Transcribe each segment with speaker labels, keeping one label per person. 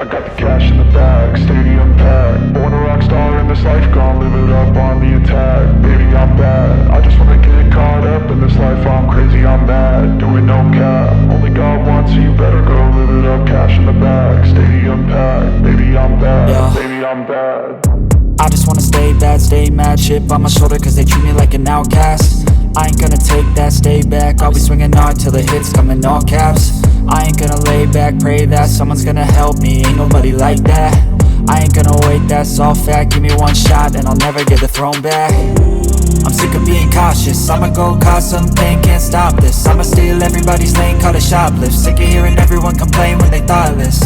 Speaker 1: I got the cash in the bag, stadium packed. Born a rock star in this life, gon' live it up on the attack. Baby, I'm bad, I just wanna get caught up in this life. I'm crazy, I'm mad, doing no cap. Only God wants, so you better go live it up. Cash in the bag, stadium packed. Baby, I'm bad,
Speaker 2: Yeah.
Speaker 1: baby, I'm bad.
Speaker 2: I just wanna stay bad, stay mad. Chip on my shoulder cause they treat me like an outcast. I ain't gonna take that, stay back. I'll be swinging hard till the hits come in all caps. I ain't gonna lay back, pray that someone's gonna help me. Ain't nobody like that. I ain't gonna wait, that's all fact. Give me one shot and I'll never get the throne back. I'm sick of being cautious, I'ma go cause some pain, can't stop this. I'ma steal everybody's lane, call it shoplift. Sick of hearing everyone complain when they thoughtless.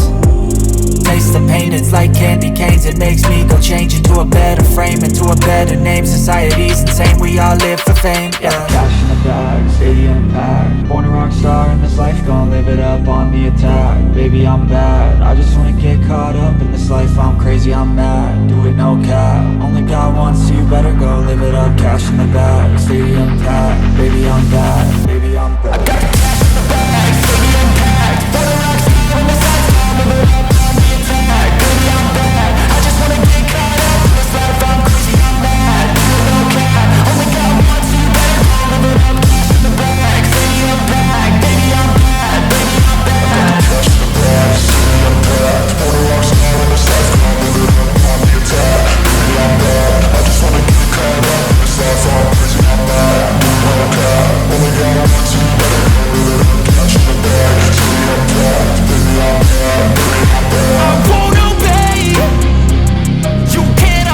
Speaker 2: Taste the pain, it's like candy canes. It makes me go change into a better frame, into a better name. Society's insane, we all live for fame, yeah. Cash in the bag, stadium packed. Born a rock star in this life, gon' live it up on the attack. Baby, I'm bad, I just wanna get caught up in this life. I'm crazy, I'm mad, do it no cap. Only God wants, so you better go